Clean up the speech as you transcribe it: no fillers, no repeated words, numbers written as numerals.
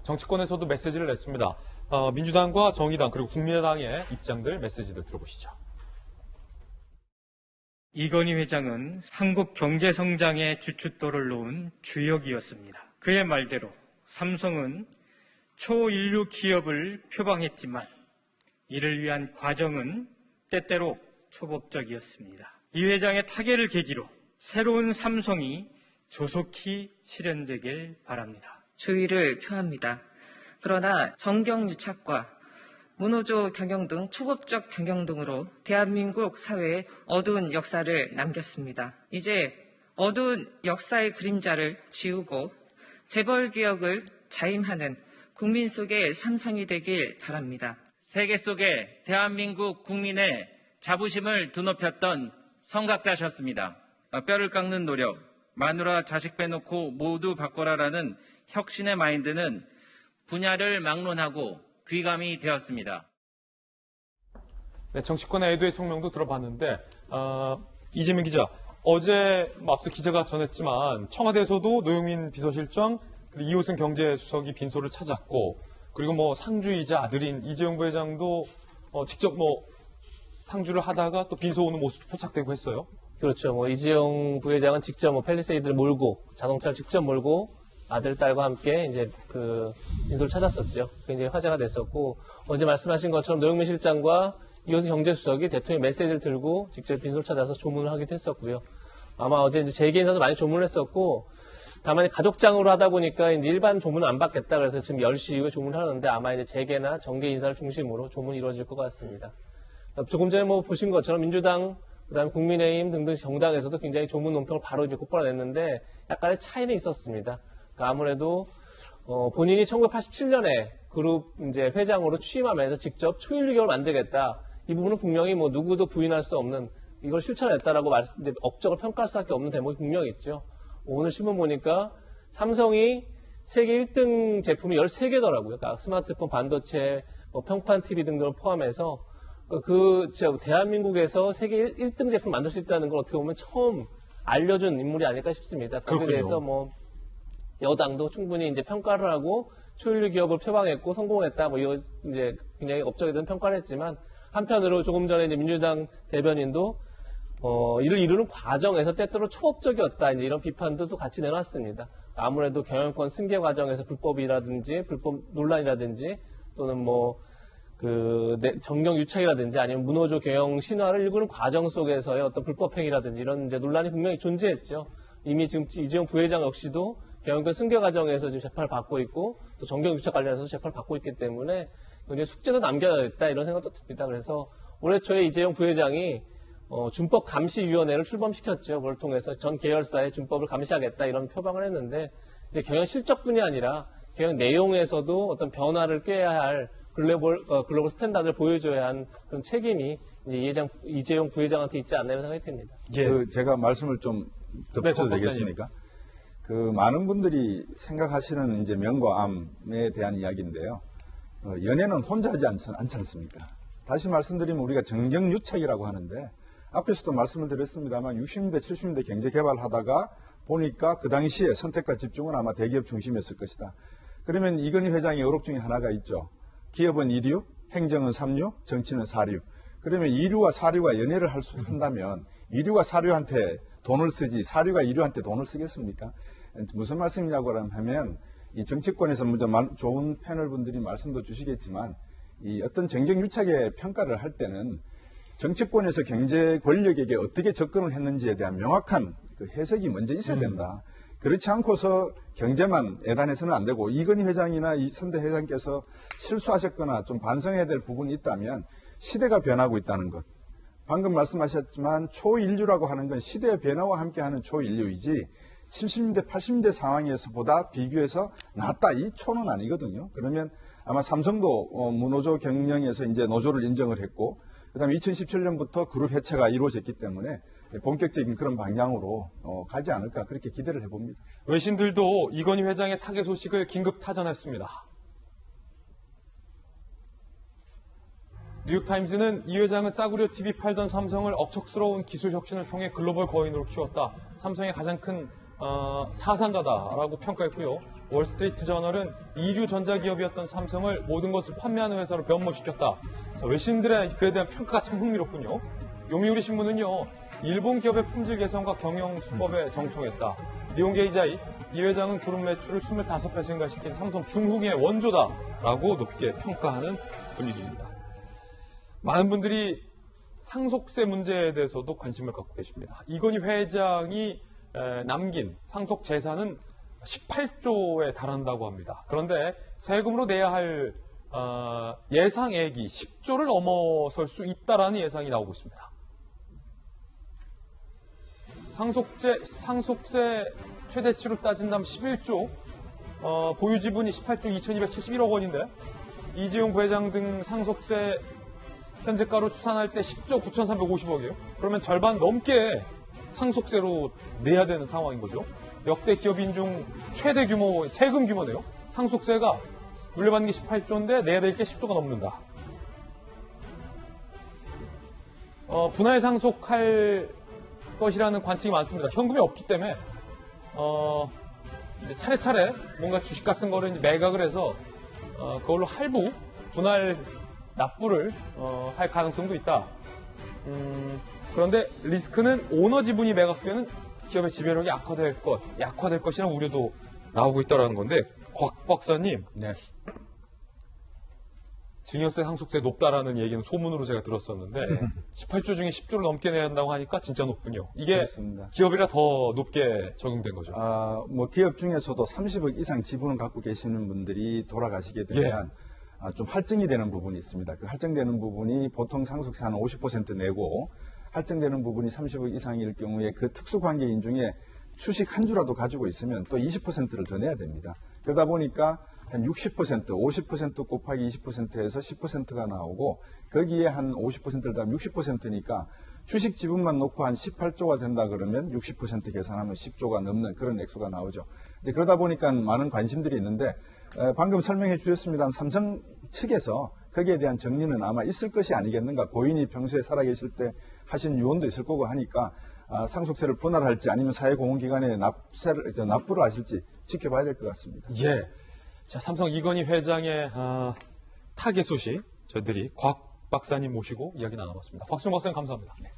정치권에서도 메시지를 냈습니다. 민주당과 정의당 그리고 국민의당의 입장들, 메시지들 들어보시죠. 이건희 회장은 한국 경제 성장의 주춧돌을 놓은 주역이었습니다. 그의 말대로 삼성은 초인류 기업을 표방했지만 이를 위한 과정은 때때로 초법적이었습니다. 이 회장의 타계를 계기로 새로운 삼성이 조속히 실현되길 바랍니다. 주의를 표합니다. 그러나 정경유착과 문호조 경영 등 초법적 경영 등으로 대한민국 사회에 어두운 역사를 남겼습니다. 이제 어두운 역사의 그림자를 지우고 재벌개혁을 자임하는 국민 속의 삼성이 되길 바랍니다. 세계 속에 대한민국 국민의 자부심을 드높였던 성각자셨습니다. 뼈를 깎는 노력, 마누라 자식 빼놓고 모두 바꿔라라는 혁신의 마인드는 분야를 막론하고 귀감이 되었습니다. 네, 정치권의 애도의 성명도 들어봤는데 이재명 기자, 어제 앞서 기자가 전했지만 청와대에서도 노영민 비서실장, 그리고 이호승 경제수석이 빈소를 찾았고, 그리고 상주이자 아들인 이재용 부회장도 직접 상주를 하다가 또 빈소 오는 모습도 포착되고 했어요. 그렇죠. 이재용 부회장은 직접 팰리세이드를 몰고, 자동차를 직접 몰고 아들, 딸과 함께 이제 빈소를 찾았었죠. 굉장히 화제가 됐었고, 어제 말씀하신 것처럼 노영민 실장과 이호승 경제수석이 대통령 메시지를 들고 직접 빈소를 찾아서 조문을 하기도 했었고요. 아마 어제 이제 재계 인사도 많이 조문을 했었고, 다만 가족장으로 하다 보니까 이제 일반 조문을 안 받겠다 그래서 지금 10시 이후에 조문을 하는데 아마 이제 재계나 정계 인사를 중심으로 조문이 이루어질 것 같습니다. 조금 전에 보신 것처럼 민주당, 그다음에 국민의힘 등등 정당에서도 굉장히 조문 논평을 바로 이제 곧바로 냈는데 약간의 차이는 있었습니다. 그러니까 아무래도 본인이 1987년에 그룹 이제 회장으로 취임하면서 직접 초일류 기업을 만들겠다. 이 부분은 분명히 누구도 부인할 수 없는 이걸 실천했다라고 이제 업적을 평가할 수밖에 없는 대목이 분명히 있죠. 오늘 신문 보니까 삼성이 세계 1등 제품이 13개더라고요. 그러니까 스마트폰, 반도체, 평판 TV 등등을 포함해서 대한민국에서 세계 1등 제품 만들 수 있다는 걸 어떻게 보면 처음 알려준 인물이 아닐까 싶습니다. 거기에 대해서 여당도 충분히 이제 평가를 하고 초일류 기업을 표방했고 성공했다. 이거 이제 굉장히 업적에 대한 평가를 했지만 한편으로 조금 전에 이제 민주당 대변인도 이를 이루는 과정에서 때때로 초법적이었다. 이제 이런 비판도 또 같이 내놨습니다. 아무래도 경영권 승계 과정에서 불법이라든지 불법 논란이라든지 또는 정경 유착이라든지 아니면 문호조 경영 신화를 일구는 과정 속에서의 어떤 불법 행위라든지 이런 이제 논란이 분명히 존재했죠. 이미 지금 이재용 부회장 역시도 경영권 승계 과정에서 지금 재판을 받고 있고 또 정경 유착 관련해서 재판을 받고 있기 때문에 굉장히 숙제도 남겨야겠다 이런 생각도 듭니다. 그래서 올해 초에 이재용 부회장이 준법감시위원회를 출범시켰죠. 그걸 통해서 전 계열사의 준법을 감시하겠다 이런 표방을 했는데 이제 경영 실적뿐이 아니라 경영 내용에서도 어떤 변화를 꾀해야 할 글로벌 스탠다드를 보여줘야 한 그런 책임이 이제 이재용 부회장한테 있지 않나 이런 생각이 듭니다. 예. 제가 말씀을 좀 덧붙여도 되겠습니까? 많은 분들이 생각하시는 이제 명과 암에 대한 이야기인데요. 연애는 혼자 하지 않지 않습니까? 다시 말씀드리면 우리가 정경유착이라고 하는데 앞에서도 말씀을 드렸습니다만 60년대, 70년대 경제 개발하다가 보니까 그 당시에 선택과 집중은 아마 대기업 중심이었을 것이다. 그러면 이건희 회장의 의혹 중에 하나가 있죠. 기업은 2류, 행정은 3류, 정치는 4류. 그러면 2류와 4류가 연애를 한다면 2류가 4류한테 돈을 쓰지 4류가 2류한테 돈을 쓰겠습니까? 무슨 말씀이냐고 하면 이 정치권에서 먼저 좋은 패널 분들이 말씀도 주시겠지만 이 어떤 정경유착의 평가를 할 때는 정치권에서 경제 권력에게 어떻게 접근을 했는지에 대한 명확한 해석이 먼저 있어야 된다. 그렇지 않고서 경제만 애단해서는 안 되고 이건희 회장이나 이선대 회장께서 실수하셨거나 좀 반성해야 될 부분이 있다면 시대가 변하고 있다는 것. 방금 말씀하셨지만 초인류라고 하는 건 시대의 변화와 함께하는 초인류이지 70년대, 80년대 상황에서보다 비교해서 낫다. 이 초는 아니거든요. 그러면 아마 삼성도 문호조 경영에서 이제 노조를 인정을 했고 그다음에 2017년부터 그룹 해체가 이루어졌기 때문에 본격적인 그런 방향으로 가지 않을까 그렇게 기대를 해봅니다. 외신들도 이건희 회장의 타계 소식을 긴급 타전했습니다. 뉴욕타임즈는 이 회장은 싸구려 TV 팔던 삼성을 억척스러운 기술 혁신을 통해 글로벌 거인으로 키웠다. 삼성의 가장 큰 사상가다라고 평가했고요. 월스트리트 저널은 이류 전자기업이었던 삼성을 모든 것을 판매하는 회사로 변모시켰다. 자, 외신들의 그에 대한 평가가 참 흥미롭군요. 요미우리 신문은요, 일본 기업의 품질 개선과 경영 수법에 정통했다. 니혼게이자이 이 회장은 그룹 매출을 25배 증가시킨 삼성 중흥의 원조다라고 높게 평가하는 분위기입니다. 많은 분들이 상속세 문제에 대해서도 관심을 갖고 계십니다. 이건희 회장이 남긴 상속 재산은 18조에 달한다고 합니다. 그런데 세금으로 내야 할 예상액이 10조를 넘어설 수 있다라는 예상이 나오고 있습니다. 상속세 최대치로 따진다면 11조, 보유 지분이 18조 2271억 원인데 이재용 부회장 등 상속세 현재가로 추산할 때 10조 9350억이에요. 그러면 절반 넘게 상속세로 내야 되는 상황인 거죠. 역대 기업인 중 최대 규모 세금 규모네요. 상속세가 물려받는 게 18조인데 내야 될 게 10조가 넘는다. 분할 상속할 것이라는 관측이 많습니다. 현금이 없기 때문에 이제 차례차례 뭔가 주식 같은 거를 이제 매각을 해서 그걸로 할부, 분할 납부를 할 가능성도 있다. 그런데 리스크는 오너 지분이 매각되는 기업의 지배력이 약화될 것이라는 우려도 나오고 있다는 건데, 곽 박사님, 네. 증여세 상속세 높다라는 얘기는 소문으로 제가 들었었는데 18조 중에 10조를 넘게 내야 한다고 하니까 진짜 높군요. 이게 그렇습니다. 기업이라 더 높게 적용된 거죠. 뭐 기업 중에서도 30억 이상 지분을 갖고 계시는 분들이 돌아가시게 되면 좀 할증이 되는 부분이 있습니다. 그 할증되는 부분이 보통 상속세 한 50% 내고, 할증되는 부분이 30억 이상일 경우에 그 특수관계인 중에 주식 한 주라도 가지고 있으면 또 20%를 더 내야 됩니다. 그러다 보니까 한 60%, 50% 곱하기 20%에서 10%가 나오고, 거기에 한 50%를 더하면 60%니까 주식 지분만 놓고 한 18조가 된다 그러면 60% 계산하면 10조가 넘는 그런 액수가 나오죠. 이제 그러다 보니까 많은 관심들이 있는데, 방금 설명해 주셨습니다. 삼성 측에서 거기에 대한 정리는 아마 있을 것이 아니겠는가. 고인이 평소에 살아계실 때 하신 유언도 있을 거고 하니까 상속세를 분할할지 아니면 사회공헌기관에 납부를 하실지 지켜봐야 될 것 같습니다. 예. 자, 삼성 이건희 회장의 타계 소식 저희들이 곽 박사님 모시고 이야기 나눠봤습니다. 곽수영 박사님 감사합니다. 네.